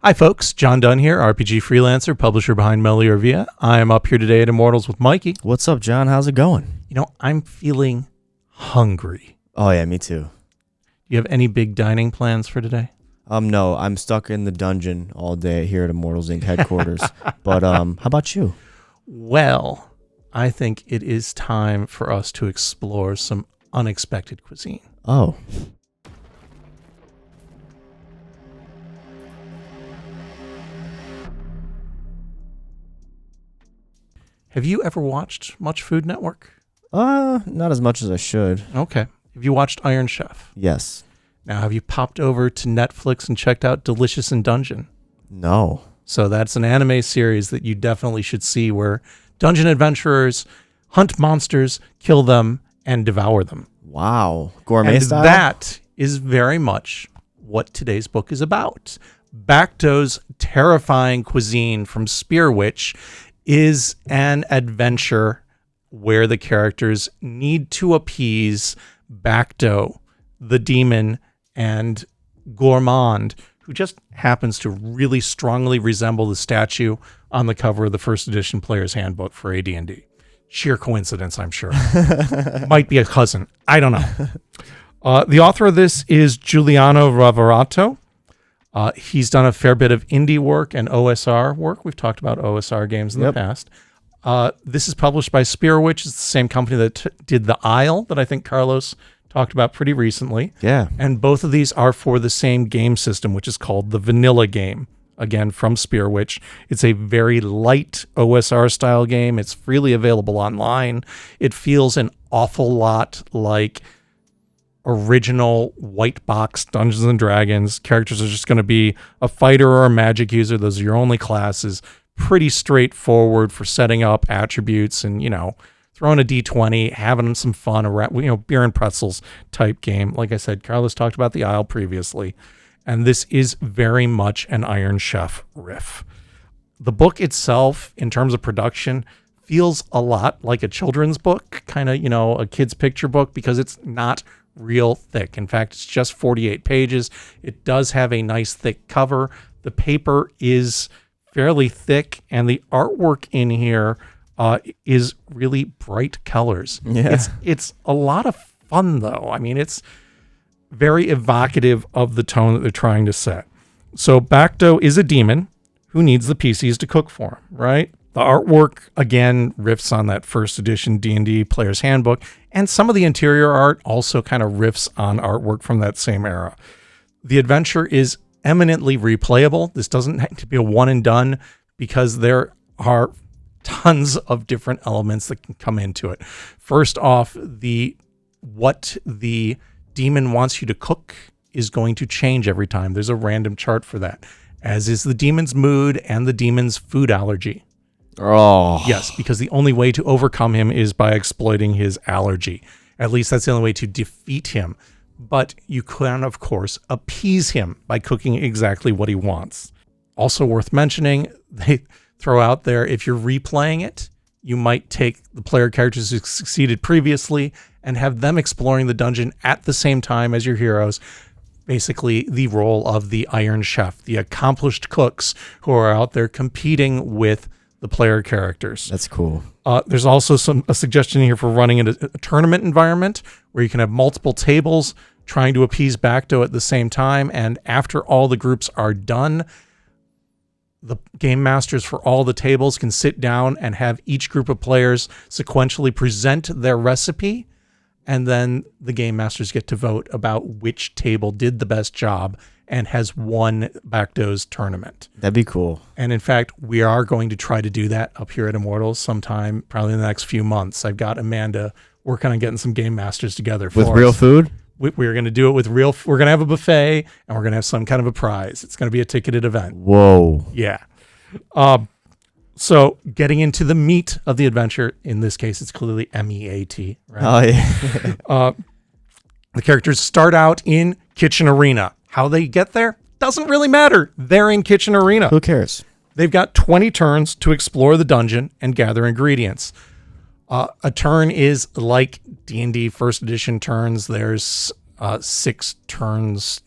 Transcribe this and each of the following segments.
Hi folks, John Dunn here, RPG freelancer, publisher behind Meliorvia. I am up here today at Immortals with Mikey. What's up, John? How's it going? You know, I'm feeling hungry. Oh yeah, me too. Do you have any big dining plans for today? No, I'm stuck in the dungeon all day here at Immortals Inc. headquarters. But how about you? Well, I think it is time for us to explore some unexpected cuisine. Oh. Have you ever watched much Food Network? Not as much as I should. Okay. Have you watched Iron Chef? Yes. Now, have you popped over to Netflix and checked out Delicious in Dungeon? No. So that's an anime series that you definitely should see where dungeon adventurers hunt monsters, kill them, and devour them. Wow. Gourmet And style? that is very much what today's book is about. Bakto's terrifying cuisine from Spear Witch is an adventure where the characters need to appease Bakto, the demon, and Gourmand, who just happens to really strongly resemble the statue on the cover of the first edition player's handbook for AD&D. Sheer coincidence, I'm sure. Might be a cousin. I don't know. The author of this is Giuliano Ravarato. He's done a fair bit of indie work and OSR work. We've talked about OSR games in the past. This is published by Spear Witch. It's the same company that did The Isle that I think Carlos talked about pretty recently. Yeah. And both of these are for the same game system, which is called the Vanilla game. Again, from Spear Witch. It's a very light OSR style game. It's freely available online. It feels an awful lot like original white box Dungeons and Dragons. Characters are just going to be a fighter or a magic user. Those are your only classes. Pretty straightforward for setting up attributes and, throwing a D20, having some fun, beer and pretzels type game. Like I said, Carlos talked about The Isle previously, and this is very much an Iron Chef riff. The book itself, in terms of production, feels a lot like a children's book, kind of, a kid's picture book, because it's not real thick. In fact, it's just 48 pages. It does have a nice thick cover. The paper is fairly thick, and the artwork in here is really bright colors. Yeah. It's a lot of fun, though. I mean, it's very evocative of the tone that they're trying to set. So Bakto is a demon who needs the PCs to cook for him, right? The artwork, again, riffs on that first edition D&D Player's Handbook, and some of the interior art also kind of riffs on artwork from that same era. The adventure is eminently replayable. This doesn't have to be a one and done because there are tons of different elements that can come into it. First off, what the demon wants you to cook is going to change every time. There's a random chart for that, as is the demon's mood and the demon's food allergy. Oh. Yes, because the only way to overcome him is by exploiting his allergy. At least that's the only way to defeat him. But you can, of course, appease him by cooking exactly what he wants. Also worth mentioning, they throw out there, if you're replaying it, you might take the player characters who succeeded previously and have them exploring the dungeon at the same time as your heroes. Basically, the role of the Iron Chef, the accomplished cooks who are out there competing with the player characters. That's cool. There's also a suggestion here for running in a tournament environment where you can have multiple tables trying to appease Bakto at the same time. And after all the groups are done, the game masters for all the tables can sit down and have each group of players sequentially present their recipe. And then the game masters get to vote about which table did the best job and has won Bakto's tournament. That'd be cool. And in fact, we are going to try to do that up here at Immortals sometime, probably in the next few months. I've got Amanda working on getting some game masters together for With real us. food? We're going to do it with real. We're going to have a buffet, and we're going to have some kind of a prize. It's going to be a ticketed event. Whoa. Yeah. So getting into the meat of the adventure, in this case, it's clearly MEAT, right? Oh, yeah. The characters start out in Kitchen Arena. How they get there doesn't really matter. They're in Kitchen Arena. Who cares? They've got 20 turns to explore the dungeon and gather ingredients. A turn is like D&D first edition turns. There's 6 turns,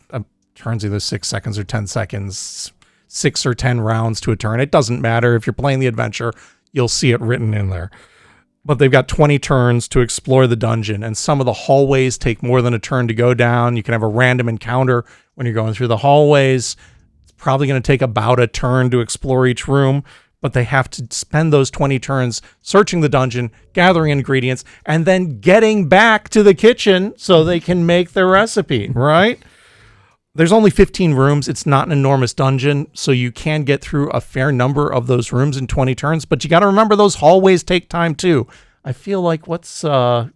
turns either 6 seconds or 10 seconds. 6 or 10 rounds to a turn. It doesn't matter. If you're playing the adventure, you'll see it written in there. But they've got 20 turns to explore the dungeon, and some of the hallways take more than a turn to go down. You can have a random encounter when you're going through the hallways. It's probably going to take about a turn to explore each room, but they have to spend those 20 turns searching the dungeon, gathering ingredients, and then getting back to the kitchen so they can make their recipe, right? There's only 15 rooms. It's not an enormous dungeon, so you can get through a fair number of those rooms in 20 turns, but you got to remember those hallways take time too. I feel like what's Guy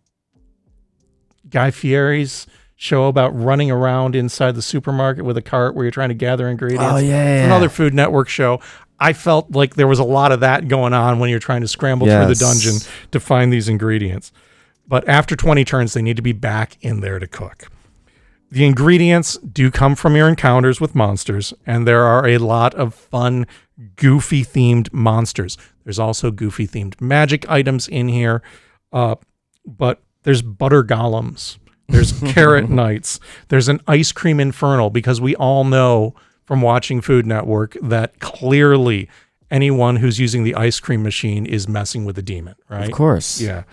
Fieri's show about running around inside the supermarket with a cart where you're trying to gather ingredients? Oh, yeah. Another Food Network show. I felt like there was a lot of that going on when you're trying to scramble through the dungeon to find these ingredients. But after 20 turns, they need to be back in there to cook. The ingredients do come from your encounters with monsters, and there are a lot of fun, goofy-themed monsters. There's also goofy-themed magic items in here, but there's butter golems. There's carrot knights. There's an ice cream infernal, because we all know from watching Food Network that clearly anyone who's using the ice cream machine is messing with a demon, right? Of course. Yeah.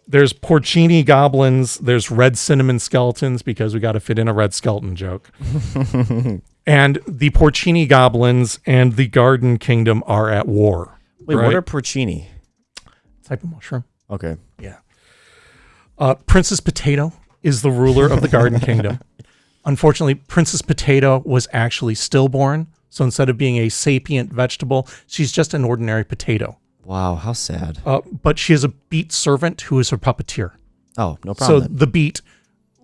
There's porcini goblins. There's red cinnamon skeletons, because we got to fit in a red skeleton joke. And the porcini goblins and the Garden Kingdom are at war. Wait, right? what are porcini? Type of mushroom. Okay. Yeah. Princess Potato is the ruler of the Garden Kingdom. Unfortunately, Princess Potato was actually stillborn. So instead of being a sapient vegetable, she's just an ordinary potato. Wow, how sad. But she has a beet servant who is her puppeteer. Oh, no problem. So the beet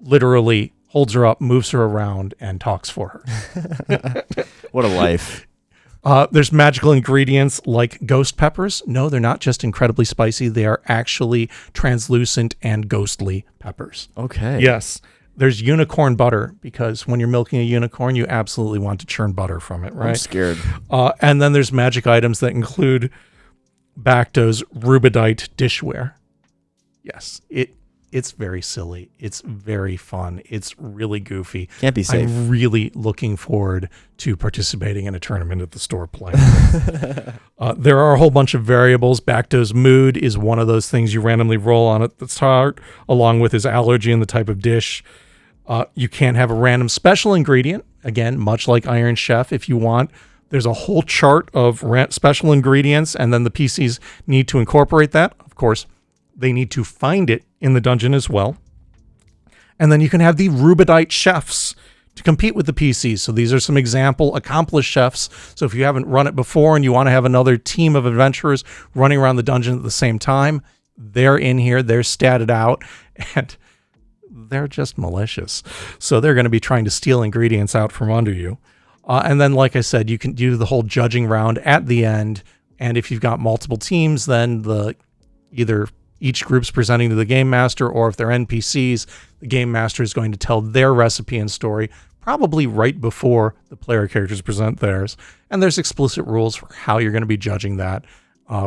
literally holds her up, moves her around, and talks for her. What a life. There's magical ingredients like ghost peppers. No, they're not just incredibly spicy. They are actually translucent and ghostly peppers. Okay. Yes. There's unicorn butter, because when you're milking a unicorn, you absolutely want to churn butter from it, right? I'm scared. And then there's magic items that include Bakto's rubidite dishware. Yes, it's very silly. It's very fun. It's really goofy. Can't be safe. I'm really looking forward to participating in a tournament at the store playing. There are a whole bunch of variables. Bakto's mood is one of those things you randomly roll on at the start, along with his allergy and the type of dish. You can have a random special ingredient, again, much like Iron Chef if you want. There's a whole chart of special ingredients, and then the PCs need to incorporate that. Of course, they need to find it in the dungeon as well. And then you can have the rubidite chefs to compete with the PCs. So these are some example accomplished chefs. So if you haven't run it before and you want to have another team of adventurers running around the dungeon at the same time, they're in here, they're statted out, and they're just malicious. So they're going to be trying to steal ingredients out from under you. And then, like I said, you can do the whole judging round at the end. And if you've got multiple teams, then either each group's presenting to the game master, or if they're NPCs, the game master is going to tell their recipe and story, probably right before the player characters present theirs. And there's explicit rules for how you're going to be judging that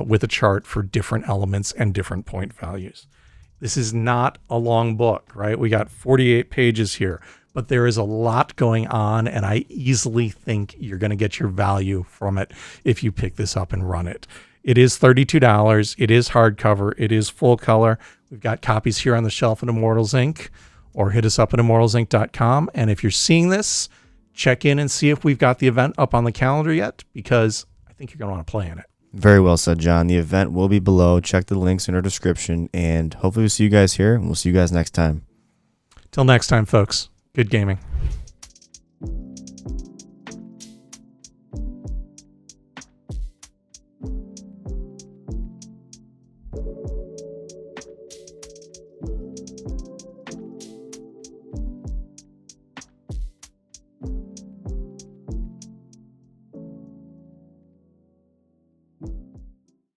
with a chart for different elements and different point values. This is not a long book, right? We got 48 pages here, but there is a lot going on, and I easily think you're going to get your value from it if you pick this up and run it. It is $32. It is hardcover. It is full color. We've got copies here on the shelf at Immortals Inc., or hit us up at immortalsinc.com. And if you're seeing this, check in and see if we've got the event up on the calendar yet, because I think you're going to want to play in it. Very well said, John. The event will be below. Check the links in our description, and hopefully we'll see you guys here, and we'll see you guys next time. Till next time, folks. Good gaming.